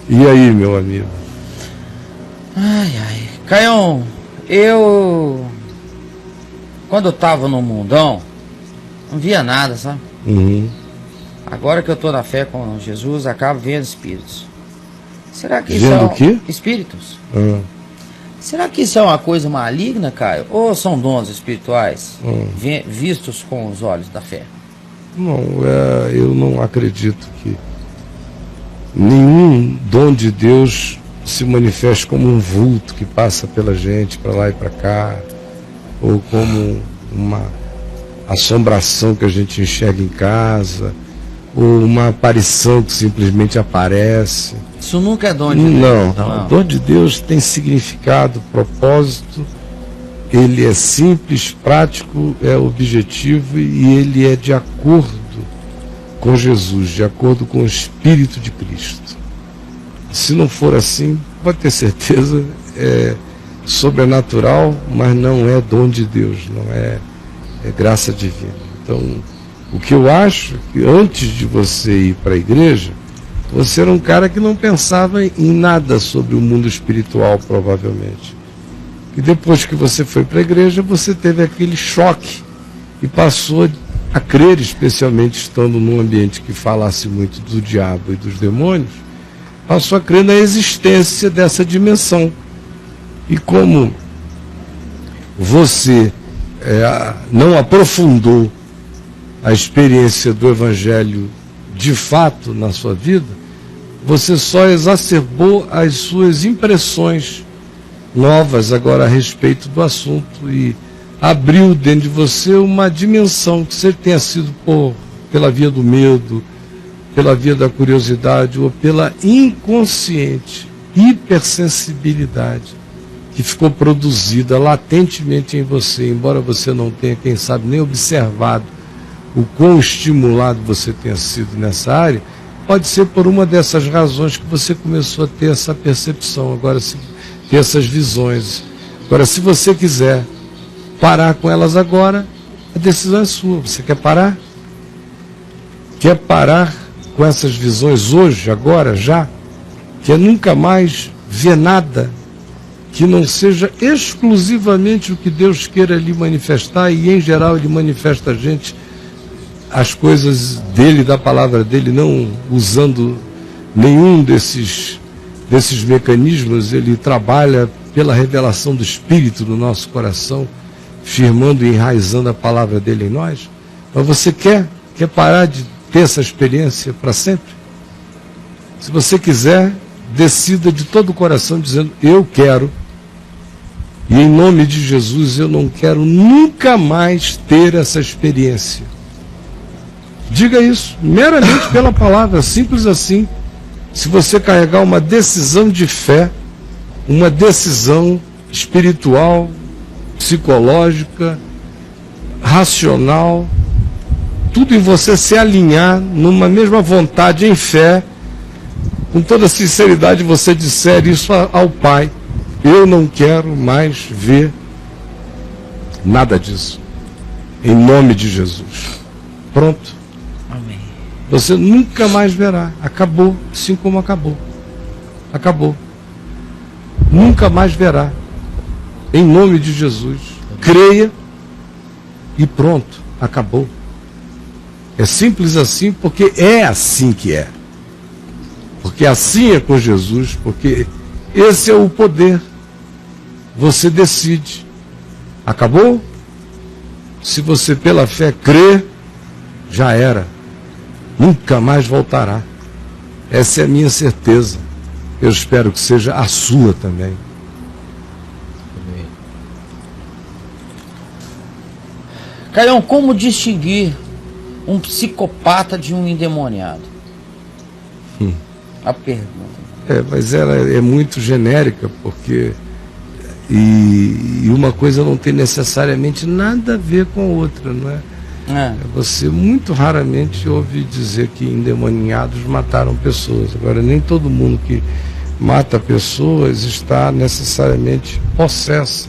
E aí, meu amigo? Ai. Caião, quando eu tava no mundão, não via nada, sabe? Uhum. Agora que eu tô na fé com Jesus, acabo vendo espíritos. Será que Vendo são o quê? espíritos? Será que isso é uma coisa maligna, Caio? Ou são dons espirituais vistos com os olhos da fé? Não, eu não acredito que nenhum dom de Deus se manifeste como um vulto que passa pela gente, para lá e para cá, ou como uma assombração que a gente enxerga em casa, ou uma aparição que simplesmente aparece. Isso nunca é dom de Deus. Não. O dom de Deus tem significado, propósito, ele é simples, prático, é objetivo e ele é de acordo com Jesus, de acordo com o Espírito de Cristo. Se não for assim, pode ter certeza, é sobrenatural, mas não é dom de Deus, não é graça divina. Então, o que eu acho é que antes de você ir para a igreja, você era um cara que não pensava em nada sobre o mundo espiritual, provavelmente. E depois que você foi para a igreja, você teve aquele choque e passou a crer, especialmente estando num ambiente que falasse muito do diabo e dos demônios, passou a crer na existência dessa dimensão. E como você não aprofundou a experiência do Evangelho de fato na sua vida, você só exacerbou as suas impressões novas agora a respeito do assunto e abriu dentro de você uma dimensão que você tenha sido pela via do medo, pela via da curiosidade ou pela inconsciente hipersensibilidade que ficou produzida latentemente em você, embora você não tenha, quem sabe, nem observado o quão estimulado você tenha sido nessa área, pode ser por uma dessas razões que você começou a ter essa percepção, agora ter essas visões. Agora, se você quiser parar com elas agora, a decisão é sua. Você quer parar? Quer parar com essas visões hoje, agora, já? Quer nunca mais ver nada que não seja exclusivamente o que Deus queira lhe manifestar, e em geral Ele manifesta a gente as coisas dele, da palavra dele, não usando nenhum desses mecanismos. Ele trabalha pela revelação do Espírito no nosso coração, firmando e enraizando a palavra dele em nós. Mas você quer parar de ter essa experiência para sempre? Se você quiser, decida de todo o coração dizendo: eu quero, e em nome de Jesus eu não quero nunca mais ter essa experiência. Diga isso, meramente pela palavra, simples assim. Se você carregar uma decisão de fé, uma decisão espiritual, psicológica, racional, tudo em você se alinhar numa mesma vontade em fé, com toda sinceridade você disser isso ao Pai: eu não quero mais ver nada disso, em nome de Jesus. Pronto. Amém. Você nunca mais verá. Acabou, assim como acabou. Acabou. Nunca mais verá. Em nome de Jesus. Creia e pronto. Acabou. É simples assim, porque é assim que é. Porque assim é com Jesus, porque esse é o poder. Você decide. Acabou? Se você pela fé crê, já era. Nunca mais voltará. Essa é a minha certeza. Eu espero que seja a sua também. Caião, como distinguir um psicopata de um endemoniado? A pergunta. Mas ela é muito genérica, porque e uma coisa não tem necessariamente nada a ver com a outra, não é? Você muito raramente ouve dizer que endemoniados mataram pessoas. Agora, nem todo mundo que mata pessoas está necessariamente possessa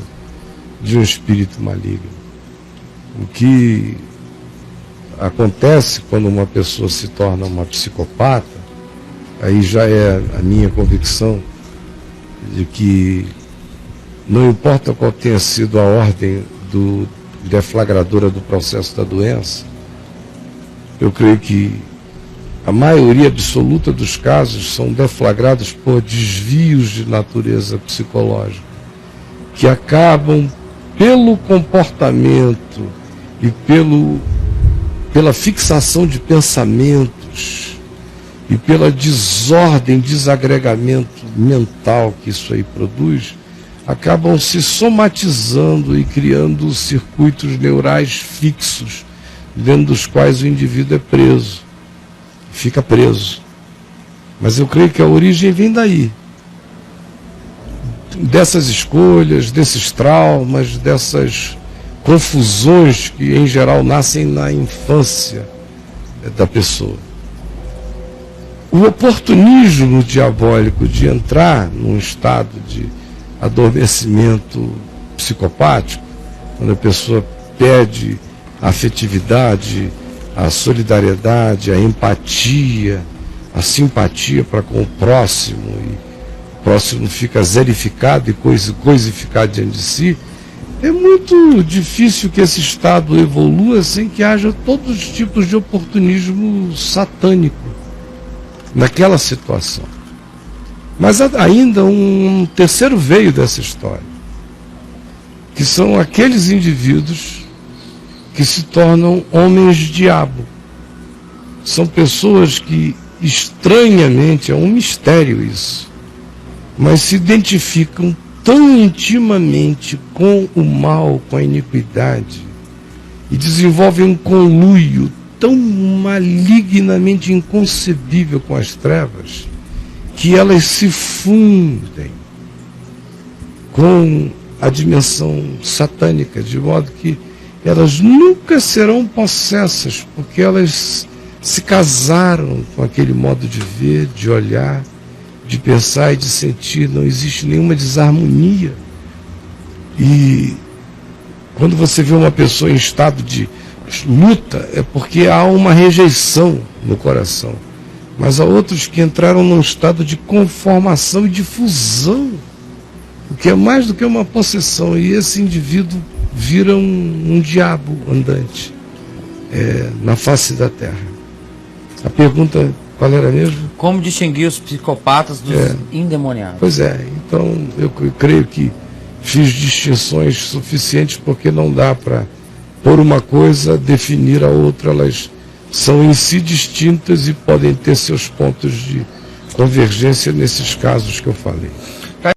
de um espírito maligno. O que acontece quando uma pessoa se torna uma psicopata aí já é a minha convicção, de que não importa qual tenha sido a ordem deflagradora do processo da doença, eu creio que a maioria absoluta dos casos são deflagrados por desvios de natureza psicológica, que acabam pelo comportamento e pela fixação de pensamentos e pela desordem, desagregamento mental que isso aí produz, acabam se somatizando e criando circuitos neurais fixos, dentro dos quais o indivíduo é preso, fica preso. Mas eu creio que a origem vem daí, dessas escolhas, desses traumas, dessas confusões que em geral nascem na infância da pessoa. O oportunismo diabólico de entrar num estado de adormecimento psicopático, quando a pessoa perde a afetividade, a solidariedade, a empatia, a simpatia para com o próximo, e o próximo fica zerificado e coisificado diante de si, é muito difícil que esse estado evolua sem que haja todos os tipos de oportunismo satânico naquela situação. Mas ainda um terceiro veio dessa história, que são aqueles indivíduos que se tornam homens-diabo. São pessoas que, estranhamente, é um mistério isso, mas se identificam tão intimamente com o mal, com a iniquidade, e desenvolvem um conluio tão malignamente inconcebível com as trevas, que elas se fundem com a dimensão satânica, de modo que elas nunca serão possessas, porque elas se casaram com aquele modo de ver, de olhar, de pensar e de sentir. Não existe nenhuma desarmonia. E quando você vê uma pessoa em estado de luta, é porque há uma rejeição no coração. Mas há outros que entraram num estado de conformação e de fusão, o que é mais do que uma possessão, e esse indivíduo vira um diabo andante na face da terra. A pergunta, qual era mesmo? Como distinguir os psicopatas dos endemoniados? Pois é, então eu creio que fiz distinções suficientes, porque não dá para, por uma coisa, definir a outra. Elas são em si distintas e podem ter seus pontos de convergência nesses casos que eu falei.